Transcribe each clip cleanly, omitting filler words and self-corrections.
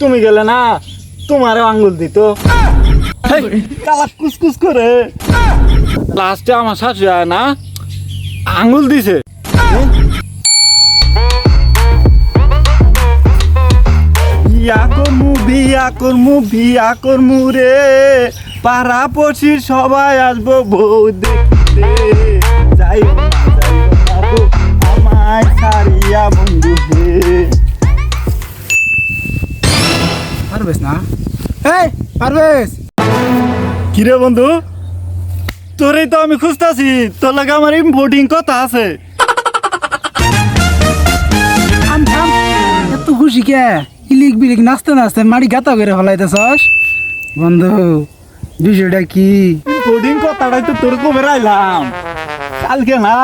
তুমি গেলে না তোমারও আঙ্গুল দিত কালা কুসকুস করে লাস্টে আমার শাশু না আঙ্গুল দিছে। বিয়া করমু রে পাড়া পড়শি সবাই আসবো বউ দেখতে যাইও না গো আমায় ছাড়িয়া বন্ধু হে। পারবেশ না এই পারবেশ কিরে বন্ধু তোরই তো আমি খুঁজতাছি তোর লাগে আমার ইম্পোর্টিং কথা আছে। এত খুশি কে ইলিক বিলিক নাচতে নাচতে মাড়ি গাতা করে ফলাইতেছস বন্ধু বিষয়টা কি? ইম্পোর্টিং কথাটাই তো তোর কবে রাইলাম কালকে না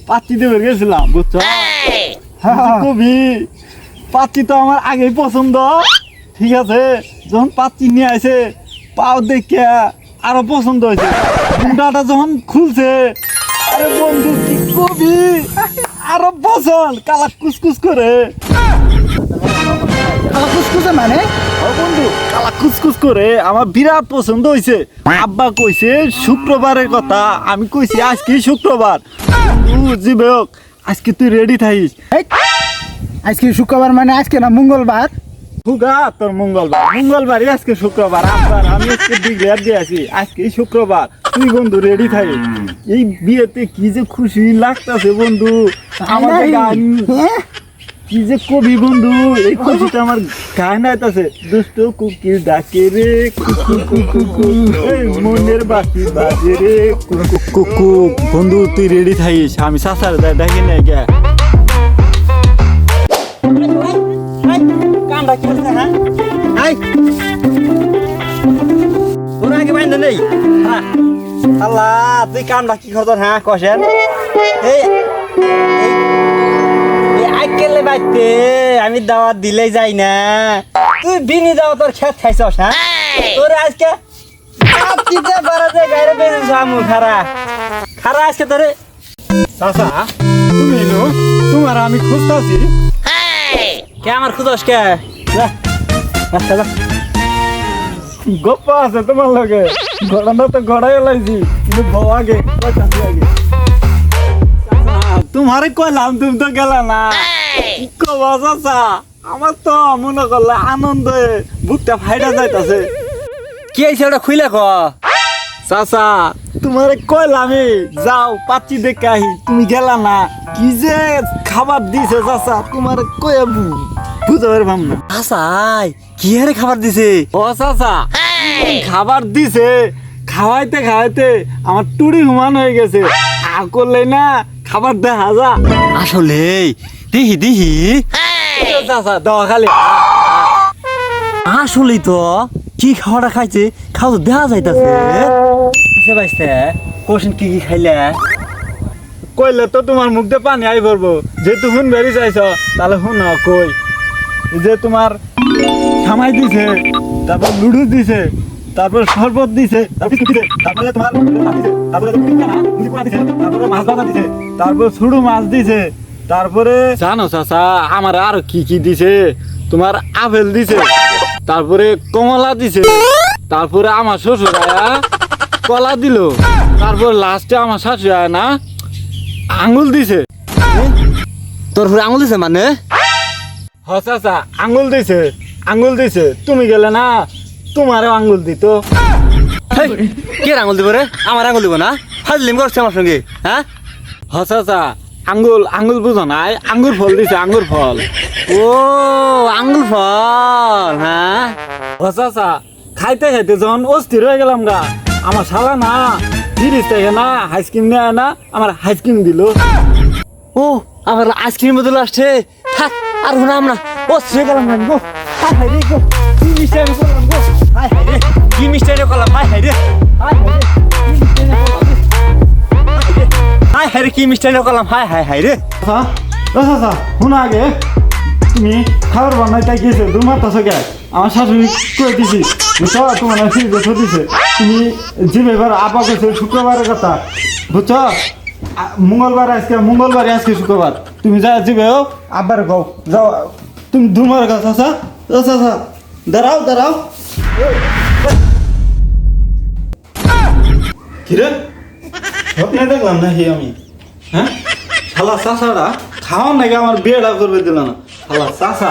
পাচ্ছি দেবে গেছিলাম বুঝছো কবি পাচ্ছি তো আমার আগেই পছন্দ ঠিক আছে যখন পাচ্ছি নিয়ে আসে পাও দেখে আরো পছন্দ হয়েছে গুন্ডাটা যখন খুলছে আরে বন্ধু কি কবি আরো পছন্দ কালা কুসকুস করে কুসকুসে মানে বন্ধু কালা কুসকুস করে আমার বিরাট পছন্দ হয়েছে। আব্বা কইছে শুক্রবারের কথা আমি কইছি আজকে শুক্রবার বন্ধু জিবে হোক আজকে তুই রেডি থাকিস। আজকে শুক্রবার মানে আজকে না মঙ্গলবার হুগা তোর মঙ্গলবারই আজকে শুক্রবার আব্বার আমি আজকে ডিক্লেয়ার দিয়ে আছি আজকে শুক্রবার তুই বন্ধু রেডি থাকিস। এই বিয়েতে কি যে খুশি লাগতাছে বন্ধু আমার গান কি যে কবি বন্ধু এই খুশিটা আমার গায়ে নাইতাছে দুষ্ট কুকি ডাকে রে কুকু কুকু এই মনের বাকি বাজে রে কুকু বন্ধু তুই রেডি থাকিস আমি সাসার দেখি না গে কামটা কি হচ্ছে হ্যাঁ আই তোর আগে বাইন্দা নেই আল্লাহ তুই কামটা কি করছ হ্যাঁ কষেন এই আইকেলে বাইতে আমি দাওয়াত দিলেই যাই না তুই বিনি দাও তোর খেত খাইছস হ্যাঁ তোর আজকে কিতে বারাতে গায়রে বেরিয়েছ আমু খারা আজকে তোরে চাচা তুমি নো তোমার আমি খুঁজতাছি কে আমার খুঁজস কে গপ্পা আছে তোমার লগে ঘোড়াটা তো ঘোড়াই লাইছি কিন্তু বউ আগে আগে তোমারে কইলাম তুমি তো গেলা না কবা চাচা আমার তো মনে করলে আনন্দে বুকটা ফাইটা যাইতাছে কি হইছে ওটা খুইলে ক চাচা তোমারে কইলামই যাও পাচ্ছি দেখে আহি তুমি গেলা না কি যে খাবার দিছে চাচা তোমারে কয়ে বুঝতে পারবাম না চাচাই কি আরে খাবার দিছে ও চাচা খাবার দিছে খাওয়াইতে খাওয়াইতে আমার টুড়ি হুমান হয়ে গেছে আর করলে না খাবার দেখা যা আসলে দিহি চাচা দেওয়া খালি আসলেই তো কি খাওয়াটা খাইছে খাওয়া তো দেখা যাইতাছে বাইসতে কোশন কি কি খাইলে কইলে তো তোমার মুখ দিয়ে পানি আই পড়বো যেহেতু হুন বেরি চাইছ তাহলে হুন কই যে তোমার সামাই দিছে তারপর লুডু দিছে তারপর শরবত দিছে তারপরে তোমার তারপরে মাছ ভাজা দিছে তারপর ছোটো মাছ দিছে তারপরে জানো চাচা আমার আর কি কি দিছে তোমার আপেল দিছে তারপরে কমলা দিছে তারপরে আমার শ্বশুর আয়া কলা দিল তারপর লাস্টে আমার শাশু আয়া না আঙ্গুল দিছে তোর আঙ্গুল দিছে মানে হ চাচা আঙ্গুল দিছে তুমি গেলে না তোমারও আঙ্গুল দিত কে আঙ্গুল দিব রে আমার আঙ্গুল দিব না ফাজলিম করছে আমার সঙ্গে হ্যাঁ হ চাচা আঙ্গুল বুঝো নাই আঙ্গুর ফল দিছে আঙ্গুর ফল ও আঙ্গুর ফল হ্যাঁ হ চাচা খাইতে খাইতে যখন অস্থির হয়ে গেলাম গা আমার শালা না ফিরিস থেকে না আইসক্রিম নেয় না আমার আইসক্রিম দিল ও আবার আইসক্রিম বদল আসছে থাক আর শুনাম না অস্থির হয়ে গেলাম গো হাই হাই রে গো কি মিষ্টি আমি করলাম গো হাই হাই রে কি মিষ্টি রে করলাম হাই হাই রে হাই হাই রে হাই হাই রে কি মিষ্টি রে করলাম হাই হাই হাই রে আচ্ছা শোনা আগে তুমি খাবার বানাইতে গিয়েছে দুমার তাছো গে আমার শাশুড়ি কয়ে দিছি বুঝছো তোমার ফ্রিজে দিছে তুমি জিবে এবার আপা কইছে শুক্রবারের কথা বুঝছো মঙ্গলবারে আজকে শুক্রবার তুমি যা জিবে আব্বার গাও যাও তুমি দুমার কথা আচ্ছা দাঁড়াও দাঁড়াও কিরে স্বপ্নে দেখলাম নাকি আমি হ্যাঁ শালা চাষাটা খাওয়ার নাকি আমার বিয়েটা করবে দিল না শালা চাষা